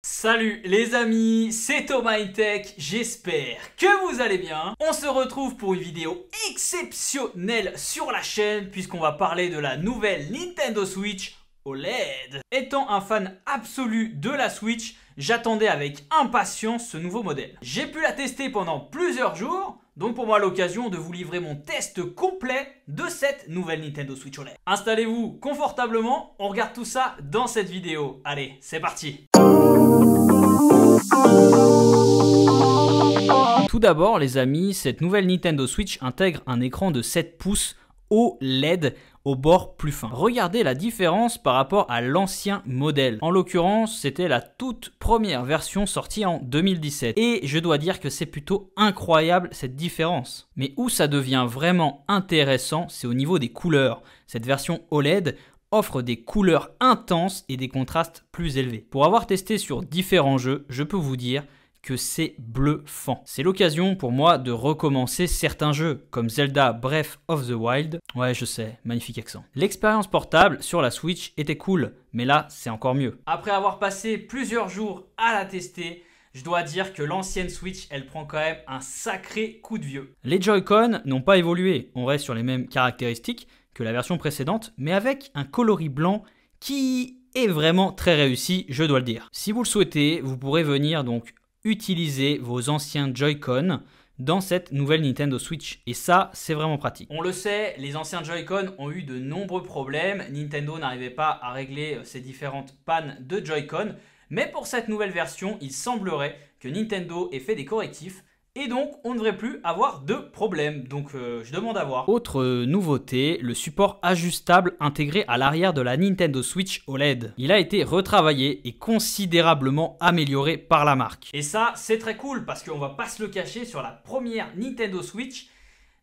Salut les amis, c'est Thomas Tech, j'espère que vous allez bien. On se retrouve pour une vidéo exceptionnelle sur la chaîne puisqu'on va parler de la nouvelle Nintendo Switch OLED. Étant un fan absolu de la Switch, j'attendais avec impatience ce nouveau modèle. J'ai pu la tester pendant plusieurs jours, donc pour moi l'occasion de vous livrer mon test complet de cette nouvelle Nintendo Switch OLED. Installez-vous confortablement, on regarde tout ça dans cette vidéo. Allez, c'est parti. Tout d'abord les amis, cette nouvelle Nintendo Switch intègre un écran de 7 pouces OLED au bord plus fin. Regardez la différence par rapport à l'ancien modèle. En l'occurrence, c'était la toute première version sortie en 2017. Et je dois dire que c'est plutôt incroyable cette différence. Mais où ça devient vraiment intéressant, c'est au niveau des couleurs. Cette version OLED offre des couleurs intenses et des contrastes plus élevés. Pour avoir testé sur différents jeux, je peux vous dire que c'est bluffant. C'est l'occasion pour moi de recommencer certains jeux comme Zelda Breath of the Wild. Ouais, je sais, magnifique accent. L'expérience portable sur la Switch était cool, mais là, c'est encore mieux. Après avoir passé plusieurs jours à la tester, je dois dire que l'ancienne Switch, elle prend quand même un sacré coup de vieux. Les Joy-Con n'ont pas évolué, on reste sur les mêmes caractéristiques que la version précédente, mais avec un coloris blanc qui est vraiment très réussi, je dois le dire. Si vous le souhaitez, vous pourrez venir donc utiliser vos anciens Joy-Con dans cette nouvelle Nintendo Switch. Et ça, c'est vraiment pratique. On le sait, les anciens Joy-Con ont eu de nombreux problèmes. Nintendo n'arrivait pas à régler ces différentes pannes de Joy-Con. Mais pour cette nouvelle version, il semblerait que Nintendo ait fait des correctifs. Et donc, on ne devrait plus avoir de problème. Donc, je demande à voir. Autre nouveauté, le support ajustable intégré à l'arrière de la Nintendo Switch OLED. Il a été retravaillé et considérablement amélioré par la marque. Et ça, c'est très cool parce qu'on va pas se le cacher, sur la première Nintendo Switch,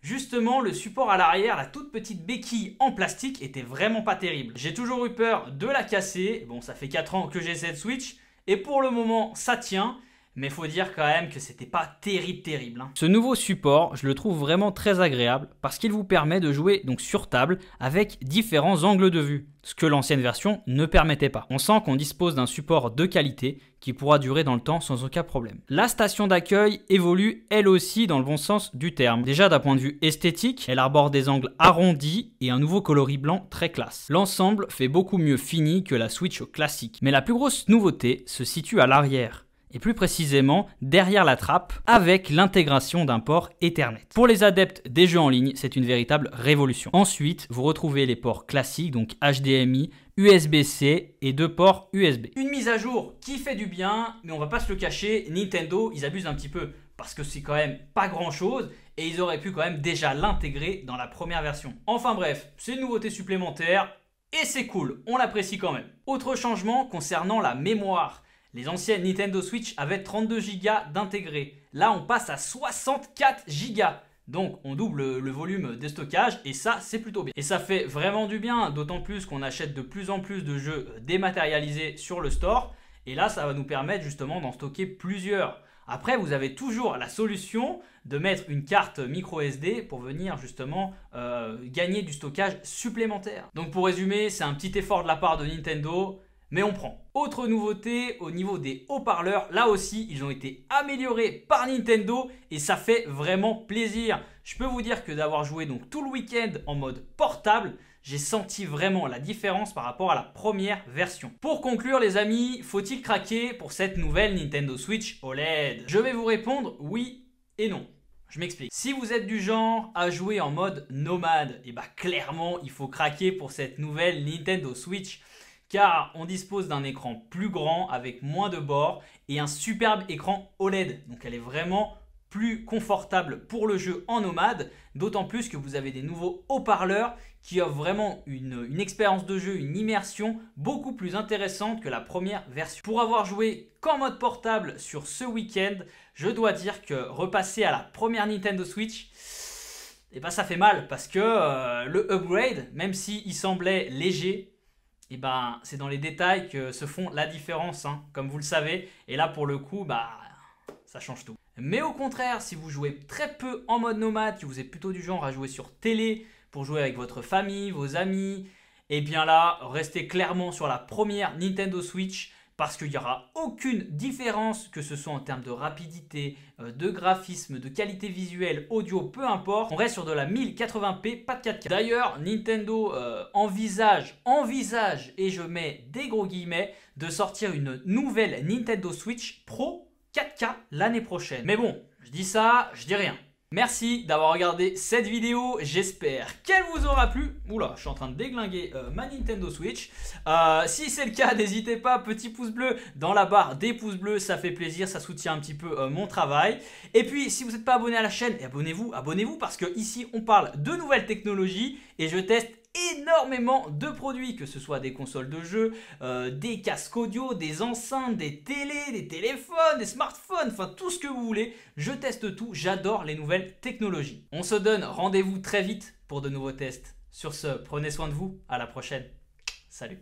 justement, le support à l'arrière, la toute petite béquille en plastique, était vraiment pas terrible. J'ai toujours eu peur de la casser. Bon, ça fait 4 ans que j'ai cette Switch et pour le moment, ça tient. Mais faut dire quand même que c'était pas terrible. Ce nouveau support, je le trouve vraiment très agréable parce qu'il vous permet de jouer donc sur table avec différents angles de vue, ce que l'ancienne version ne permettait pas. On sent qu'on dispose d'un support de qualité qui pourra durer dans le temps sans aucun problème. La station d'accueil évolue elle aussi dans le bon sens du terme. Déjà d'un point de vue esthétique, elle arbore des angles arrondis et un nouveau coloris blanc très classe. L'ensemble fait beaucoup mieux fini que la Switch classique. Mais la plus grosse nouveauté se situe à l'arrière. Et plus précisément derrière la trappe avec l'intégration d'un port Ethernet. Pour les adeptes des jeux en ligne, c'est une véritable révolution. Ensuite, vous retrouvez les ports classiques, donc HDMI, USB-C et 2 ports USB. Une mise à jour qui fait du bien, mais on va pas se le cacher, Nintendo, ils abusent un petit peu parce que c'est quand même pas grand chose et ils auraient pu quand même déjà l'intégrer dans la première version. Enfin bref, c'est une nouveauté supplémentaire et c'est cool, on l'apprécie quand même. Autre changement concernant la mémoire. Les anciennes Nintendo Switch avaient 32 Go d'intégré. Là, on passe à 64 Go. Donc, on double le volume de stockage et ça, c'est plutôt bien. Et ça fait vraiment du bien, d'autant plus qu'on achète de plus en plus de jeux dématérialisés sur le store. Et là, ça va nous permettre justement d'en stocker plusieurs. Après, vous avez toujours la solution de mettre une carte micro SD pour venir justement gagner du stockage supplémentaire. Donc, pour résumer, c'est un petit effort de la part de Nintendo. Mais on prend. Autre nouveauté au niveau des haut-parleurs, là aussi ils ont été améliorés par Nintendo et ça fait vraiment plaisir. Je peux vous dire que d'avoir joué donc tout le week-end en mode portable, j'ai senti vraiment la différence par rapport à la première version. Pour conclure les amis, faut-il craquer pour cette nouvelle Nintendo Switch OLED? Je vais vous répondre oui et non. Je m'explique. Si vous êtes du genre à jouer en mode nomade, et bah clairement il faut craquer pour cette nouvelle Nintendo Switch. Car on dispose d'un écran plus grand avec moins de bords et un superbe écran OLED. Donc elle est vraiment plus confortable pour le jeu en nomade, d'autant plus que vous avez des nouveaux haut-parleurs qui offrent vraiment une expérience de jeu, une immersion beaucoup plus intéressante que la première version. Pour avoir joué qu'en mode portable sur ce week-end, je dois dire que repasser à la première Nintendo Switch, et ben ça fait mal parce que le upgrade, même s'il semblait léger, et ben, c'est dans les détails que se font la différence, hein, comme vous le savez. Et là, pour le coup, bah, ça change tout. Mais au contraire, si vous jouez très peu en mode nomade, que vous êtes plutôt du genre à jouer sur télé, pour jouer avec votre famille, vos amis, et bien là, restez clairement sur la première Nintendo Switch. parce qu'il n'y aura aucune différence, que ce soit en termes de rapidité, de graphisme, de qualité visuelle, audio, peu importe. On reste sur de la 1080p, pas de 4K. D'ailleurs, Nintendo envisage, et je mets des gros guillemets, de sortir une nouvelle Nintendo Switch Pro 4K l'année prochaine. Mais bon, je dis ça, je dis rien. Merci d'avoir regardé cette vidéo, j'espère qu'elle vous aura plu. Oula, je suis en train de déglinguer ma Nintendo Switch. Si c'est le cas, n'hésitez pas, petit pouce bleu dans la barre des pouces bleus, ça fait plaisir, ça soutient un petit peu mon travail. Et puis, si vous n'êtes pas abonné à la chaîne, abonnez-vous parce que ici, on parle de nouvelles technologies et je teste énormément de produits, que ce soit des consoles de jeux, des casques audio, des enceintes, des télés, des téléphones, des smartphones, enfin tout ce que vous voulez. Je teste tout, j'adore les nouvelles technologies. On se donne rendez-vous très vite pour de nouveaux tests. Sur ce, prenez soin de vous, à la prochaine. Salut.